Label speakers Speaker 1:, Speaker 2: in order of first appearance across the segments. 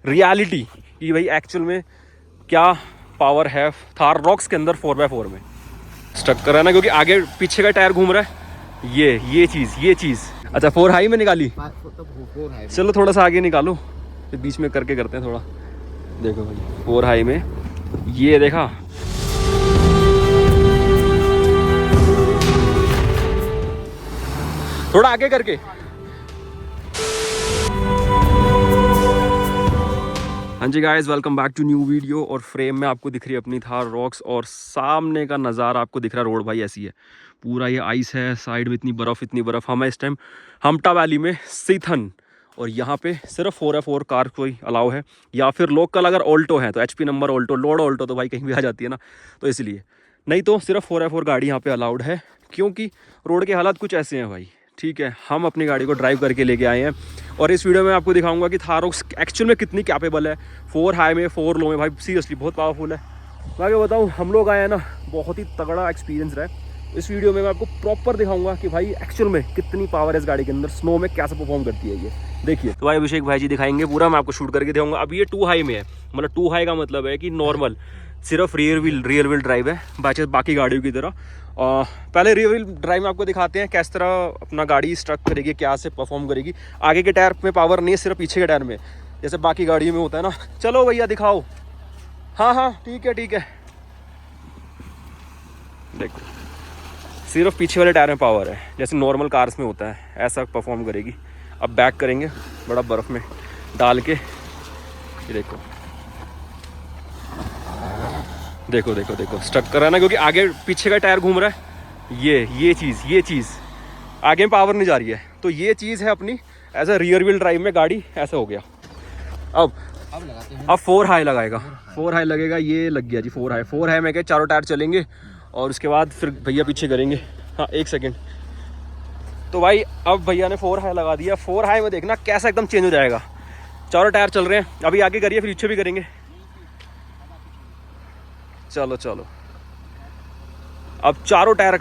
Speaker 1: Reality कि भाई actual में क्या पावर है थार रॉक्स के अंदर 4x4 में। स्टक कर रहा है ना, क्योंकि आगे पीछे का टायर घूम रहा है। ये चीज़ अच्छा 4 हाई में निकाली। चलो थोड़ा सा आगे निकालो, फिर बीच में करके करते हैं थोड़ा। देखो भाई 4 हाई में ये देखा, थोड़ा आगे करके। हाँ जी guys, welcome back to new video. और फ्रेम में आपको दिख रही है अपनी थार रॉक्स, और सामने का नज़ारा आपको दिख रहा है। रोड भाई ऐसी है, पूरा ये आइस है, साइड में इतनी बर्फ़। हम इस टाइम हमटा वैली में सीथन, और यहाँ पे सिर्फ 4x4 कार कोई अलाउ है, या फिर लोकल अगर ऑल्टो है तो HP number Alto, load Alto तो भाई कहीं भी आ जाती है ना, तो इसलिए। नहीं तो सिर्फ 4x4 गाड़ी यहाँ पे अलाउड है, क्योंकि रोड के हालात कुछ ऐसे हैं भाई। ठीक है, हम अपनी गाड़ी को ड्राइव करके लेके आए हैं, और इस वीडियो में आपको दिखाऊंगा कि थार रॉक्स एक्चुअल में कितनी कैपेबल है। 4 हाई में 4 लो में भाई सीरियसली बहुत पावरफुल है। मैं क्या बताऊँ, हम लोग आए हैं ना, बहुत ही तगड़ा एक्सपीरियंस रहा है। इस वीडियो में मैं आपको प्रॉपर दिखाऊंगा कि भाई एक्चुअल में कितनी पावर है इस गाड़ी के अंदर, स्नो में कैसे परफॉर्म करती है ये। देखिए तो भाई अभिषेक भाई जी दिखाएंगे पूरा, मैं आपको शूट करके दिखाऊंगा। अब ये 2 हाई में है, मतलब 2 हाई का मतलब है कि नॉर्मल सिर्फ रियर व्हील ड्राइव है, बाकी गाड़ियों की तरह। पहले रियर व्हील ड्राइव में आपको दिखाते हैं किस तरह अपना गाड़ी स्ट्रक करेगी, क्या से परफॉर्म करेगी। आगे के टायर में पावर नहीं है, सिर्फ पीछे के टायर में, जैसे बाकी गाड़ियों में होता है ना। चलो भैया दिखाओ। हाँ ठीक है। देखो सिर्फ पीछे वाले टायर में पावर है, जैसे नॉर्मल कार्स में होता है, ऐसा परफॉर्म करेगी। अब बैक करेंगे बड़ा बर्फ़ में डाल के, ये देखो स्टक कर रहा है ना, क्योंकि आगे पीछे का टायर घूम रहा है। ये चीज़ आगे में पावर नहीं जा रही है, तो ये चीज़ है अपनी as a rear wheel drive में गाड़ी। ऐसा हो गया। अब लगाते हैं, अब 4 हाई लगाएगा, 4 हाई लगेगा। ये लग गया जी 4 हाई में क्या चारों टायर चलेंगे, और उसके बाद फिर भैया पीछे करेंगे। हाँ 1 सेकेंड। तो भाई अब भैया ने 4 हाई लगा दिया। 4 हाई में देखना कैसा एकदम चेंज हो जाएगा। चारों टायर चल रहे हैं, अभी आगे करिए फिर पीछे भी करेंगे। चलो अब चारों टायर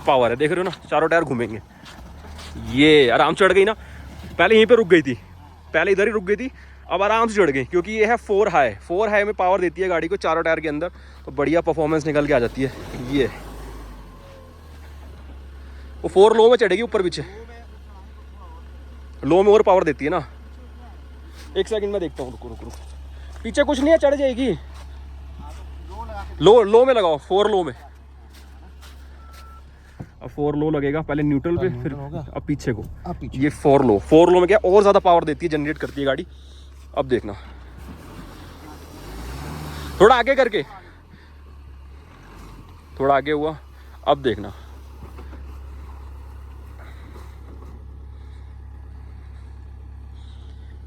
Speaker 1: पावर है, देख रहे हो ना, चारों टायर घूमेंगे। ये आराम से चढ़ गई ना, पहले यहीं पे रुक गई थी, पहले इधर ही रुक गई थी, अब आराम से चढ़ गई, क्योंकि ये है 4 हाई में पावर देती है गाड़ी को चारों टायर के अंदर, तो बढ़िया परफॉर्मेंस निकल के आ जाती है। ये वो 4 लो में चढ़ेगी, ऊपर पीछे लो में और पावर देती है ना। 1 सेकंड में देखता हूँ, रुको पीछे कुछ नहीं है, चढ़ जाएगी। लो में लगाओ, 4 लो में। अब 4 लो लगेगा, पहले न्यूट्रल पे, फिर अब पीछे को। ये 4 लो में क्या और ज्यादा पावर देती है, जनरेट करती है गाड़ी। अब देखना थोड़ा आगे करके, थोड़ा आगे हुआ। अब देखना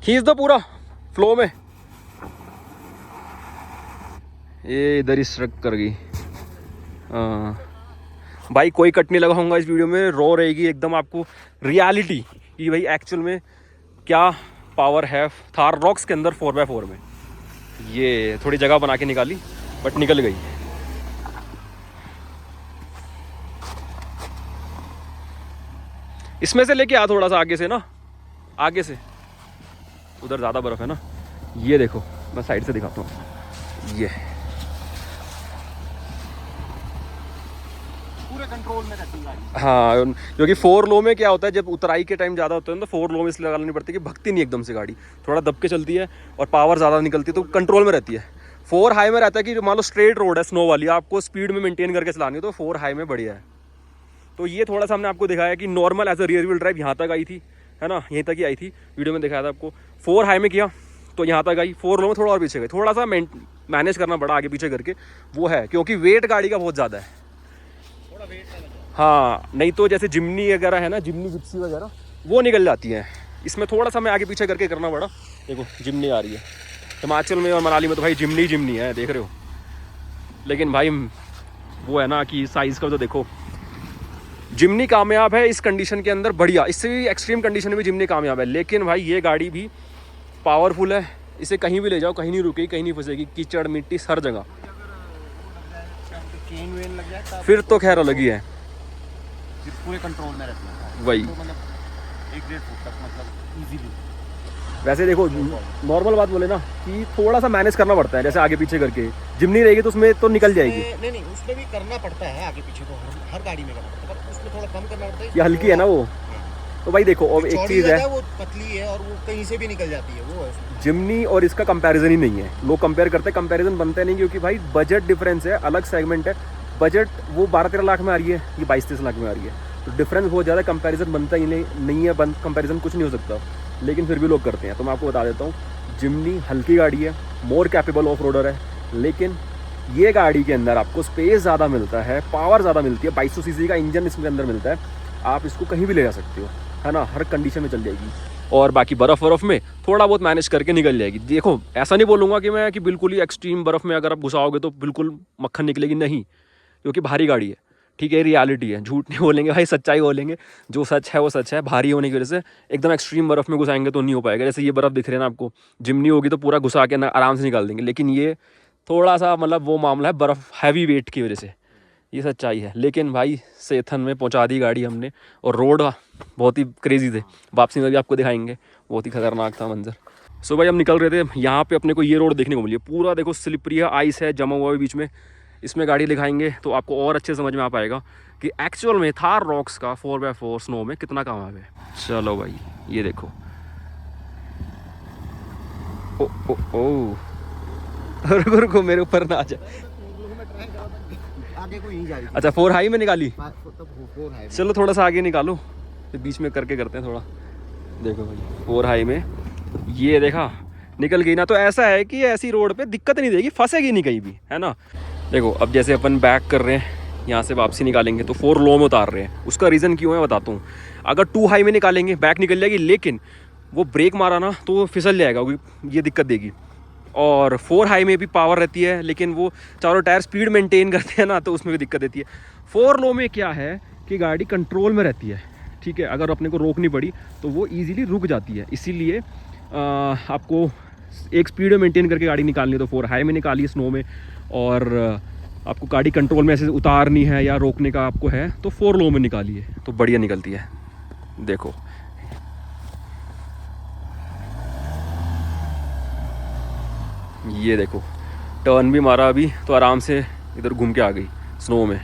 Speaker 1: खींच दो पूरा फ्लो में। ये इधर ही स्ट्रक कर गई। भाई कोई कट नहीं लगाऊंगा इस वीडियो में, रॉ रहेगी एकदम, आपको रियलिटी कि भाई एक्चुअल में क्या पावर है थार रॉक्स के अंदर 4x4 में। ये थोड़ी जगह बना के निकाली, बट निकल गई। इसमें से लेके आ थोड़ा सा आगे से ना, आगे से, उधर ज़्यादा बर्फ़ है ना। ये देखो मैं साइड से दिखाता हूँ। ये पूरे कंट्रोल में रहती है गाड़ी। हाँ, क्योंकि 4 लो में क्या होता है, जब उतराई के टाइम ज़्यादा होता है तो 4 लो में इसलिए लगानी पड़ती है कि भगती नहीं एकदम से गाड़ी, थोड़ा दब के चलती है और पावर ज़्यादा निकलती है, तो कंट्रोल में रहती है। 4 हाई में रहता है कि मान लो स्ट्रेट रोड है स्नो वाली, आपको स्पीड में मेंटेन करके चलानी है, तो 4 हाई में बढ़िया है। तो ये थोड़ा सा हमने आपको दिखाया कि normal as a rear wheel drive यहाँ तक आई थी, है ना, यहीं तक ही आई थी, वीडियो में दिखाया था आपको। 4 हाई में किया तो यहाँ तक आई, 4 लो में थोड़ा और पीछे गई, थोड़ा सा मैनेज करना पड़ा आगे पीछे करके, वो है क्योंकि वेट गाड़ी का बहुत ज़्यादा है, थोड़ा वेट। हाँ, नहीं तो जैसे जिमनी वगैरह है ना, जिमनी जिप्सी वगैरह वो निकल जाती हैं, इसमें थोड़ा सा मैं आगे पीछे करके करना पड़ा। देखो जिमनी आ रही है हिमाचल में और मनाली में, तो भाई जिमनी है, देख रहे हो। लेकिन भाई वो है ना कि साइज़ का तो देखो, जिमनी कामयाब है इस कंडीशन के अंदर, बढ़िया, इससे भी एक्सट्रीम कंडीशन में भी जिमनी कामयाब है। लेकिन भाई ये गाड़ी भी पावरफुल है, इसे कहीं भी ले जाओ, कहीं नहीं रुकेगी, कहीं नहीं फंसेगी, कीचड़ मिट्टी हर जगह, फिर तो खैर अलग ही है, पूरे कंट्रोल में रहती है। वही 1-1.5 फुट तक मतलब इजीली। वैसे देखो नॉर्मल बात बोले ना कि थोड़ा सा मैनेज करना पड़ता है, जैसे आगे पीछे करके। जिमनी रहेगी तो उसमें तो निकल जाएगी।
Speaker 2: नहीं, उसमें भी करना पड़ता है, आगे पीछे तो हर गाड़ी में करना पड़ता है, पर उसमें थोड़ा कम करना पड़ता है।
Speaker 1: ये हल्की है ना वो। तो भाई देखो अब एक चीज़ है,
Speaker 2: वो पतली है और वो कहीं से भी निकल जाती है, वो है।
Speaker 1: जिमनी और इसका कंपैरिजन ही नहीं है। लोग कंपेयर करते हैं, कंपैरिजन बनता नहीं, क्योंकि भाई बजट डिफरेंस है, अलग सेगमेंट है। बजट वो 12-13 लाख में आ रही है, ये 22-23 लाख में आ रही है, तो डिफरेंस बहुत ज़्यादा, कंपैरिजन बनता ही नहीं है, कंपैरिजन कुछ नहीं हो सकता, लेकिन फिर भी लोग करते हैं। तो मैं आपको बता देता हूँ, जिमनी हल्की गाड़ी है, मोर कैपेबल ऑफ रोडर है, लेकिन ये गाड़ी के अंदर आपको स्पेस ज़्यादा मिलता है, पावर ज़्यादा मिलती है। 2200 सीसी का इंजन इसके अंदर मिलता है, आप इसको कहीं भी ले जा सकते हो, है ना, हर कंडीशन में चल जाएगी। और बाकी बर्फ़ वर्फ़ में थोड़ा बहुत मैनेज करके निकल जाएगी। देखो ऐसा नहीं बोलूँगा कि मैं कि बिल्कुल ही एक्सट्रीम बर्फ़ में अगर आप घुसाओगे तो बिल्कुल मक्खन निकलेगी, नहीं, क्योंकि भारी गाड़ी है, ठीक है, रियलिटी है, झूठ नहीं बोलेंगे भाई, सच्चाई बोलेंगे, जो सच है वो सच है। भारी होने की वजह से एकदम एक्सट्रीम बर्फ़ में घुसाएंगे तो नहीं हो पाएगा। जैसे ये बर्फ़ दिख रहे हैं ना आपको, जिमनी होगी तो पूरा घुसा के आराम से निकाल देंगे, लेकिन ये थोड़ा सा मतलब वो मामला है बर्फ़ हैवी वेट की वजह से, ये सच्चाई है। लेकिन भाई सेथन में पहुंचा दी गाड़ी हमने, और रोड बहुत ही क्रेजी थे, वापसी में भी आपको दिखाएंगे, बहुत ही खतरनाक था मंजर। सो भाई हम निकल रहे थे, यहाँ पे अपने को ये रोड देखने को मिली है, पूरा देखो स्लिपरी है, आइस है, जमा हुआ है बीच में। इसमें गाड़ी दिखाएंगे तो आपको और अच्छे समझ में आ पाएगा कि एक्चुअल में थार रॉक्स का 4x4 स्नो में कितना काम है। चलो भाई ये देखो, ओ ओ ओ रुको मेरे ऊपर ना आ जाए।
Speaker 2: आगे को यहीं जाएगी।
Speaker 1: अच्छा 4 हाई में निकाली,
Speaker 2: फोर हाई।
Speaker 1: चलो थोड़ा सा आगे निकालो, तो बीच में करके करते हैं थोड़ा। देखो भाई 4 हाई में ये देखा निकल गई ना, तो ऐसा है कि ऐसी रोड पे दिक्कत नहीं देगी, फंसेगी नहीं कहीं भी, है ना। देखो अब जैसे अपन बैक कर रहे हैं, यहाँ से वापसी निकालेंगे तो 4 लो में उतार रहे हैं, उसका रीज़न क्यों है बताता हूँ। अगर 2 हाई में निकालेंगे बैक निकल जाएगी, लेकिन वो ब्रेक मारा ना तो वो फिसल जाएगा, ये दिक्कत देगी। और 4 हाई में भी पावर रहती है, लेकिन वो चारों टायर स्पीड मेंटेन करते हैं ना, तो उसमें भी दिक्कत देती है। 4 लो में क्या है कि गाड़ी कंट्रोल में रहती है, ठीक है, अगर अपने को रोकनी पड़ी तो वो ईजिली रुक जाती है। इसीलिए आपको एक स्पीड में मेंटेन करके गाड़ी निकालनी है, तो 4 हाई में निकालिए स्नो में, और आपको गाड़ी कंट्रोल में ऐसे उतारनी है या रोकने का आपको है तो 4 लो में निकालिए, तो बढ़िया निकलती है। देखो ये देखो टर्न भी मारा अभी, तो आराम से इधर घूम के आ गई स्नो में,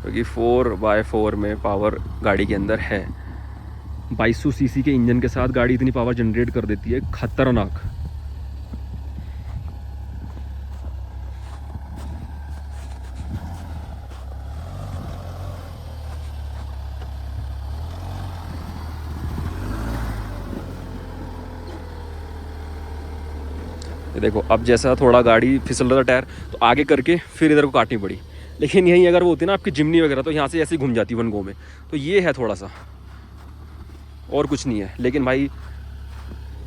Speaker 1: क्योंकि 4x4 में पावर गाड़ी के अंदर है। 2200 सीसी के इंजन के साथ गाड़ी इतनी पावर जनरेट कर देती है, खतरनाक। देखो अब जैसा थोड़ा गाड़ी फिसल रहा था टायर, तो आगे करके फिर इधर को काटनी पड़ी, लेकिन यहीं अगर वो होती ना आपकी जिमनी वगैरह, तो यहाँ से ऐसे ही घूम जाती 1 गो में। तो ये है थोड़ा सा, और कुछ नहीं है, लेकिन भाई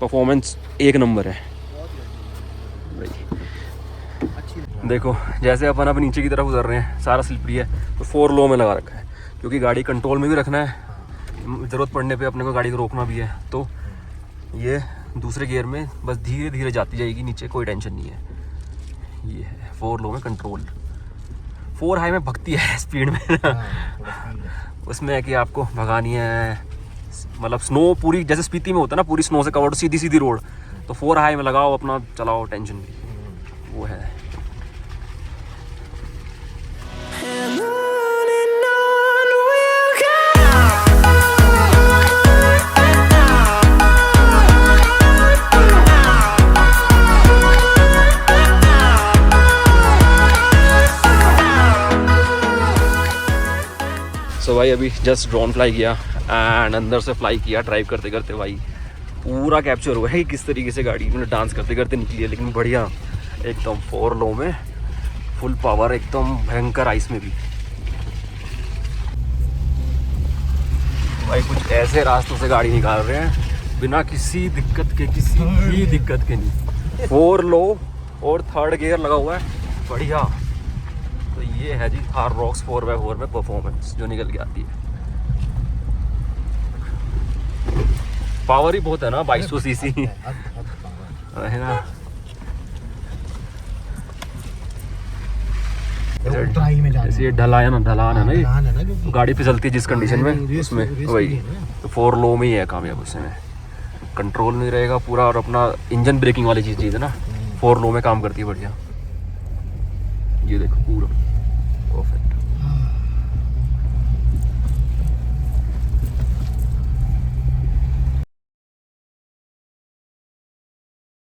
Speaker 1: परफॉर्मेंस एक नंबर है भाई। देखो जैसे अपन अब नीचे की तरफ उतर रहे हैं, सारा स्लिपरी है, तो 4 लो में लगा रखा है, क्योंकि गाड़ी कंट्रोल में भी रखना है, ज़रूरत पड़ने पे अपने को गाड़ी को रोकना भी है। तो ये दूसरे गियर में बस धीरे धीरे जाती जाएगी नीचे, कोई टेंशन नहीं है। ये है 4 लो में कंट्रोल। 4 हाई में भगती है स्पीड में ना, उसमें है कि आपको भगानी है, मतलब स्नो पूरी जैसे स्पीति में होता है ना, पूरी स्नो से कवर्ड सीधी सीधी रोड, तो 4 हाई में लगाओ अपना, चलाओ, टेंशन भी वो है। सो भाई अभी जस्ट ड्रोन फ्लाई किया एंड अंदर से फ्लाई किया, ड्राइव करते करते भाई पूरा कैप्चर हुआ है कि किस तरीके से गाड़ी में डांस करते करते निकली है, लेकिन बढ़िया एकदम 4 लो में फुल पावर, एकदम भयंकर आइस में भी। भाई कुछ ऐसे रास्तों से गाड़ी निकाल रहे हैं बिना किसी दिक्कत के, किसी भी दिक्कत के नहीं। 4 लो और 3rd गियर लगा हुआ है, बढ़िया। तो ये है जी थार रॉक्स 4x4 में परफॉर्मेंस जो निकल के आती है। पावर ही बहुत है ना, 2200 सीसी है ना। जैसे ये ढलान है ना, ये गाड़ी फिसलती है जिस कंडीशन में, उसमें वही तो 4 लो में ही है कामयाब उसमें। कंट्रोल नहीं रहेगा पूरा, और अपना इंजन ब्रेकिंग वाली चीज़ है ना 4 लो में काम करती है बढ़िया। ये देखो पूरा परफेक्ट।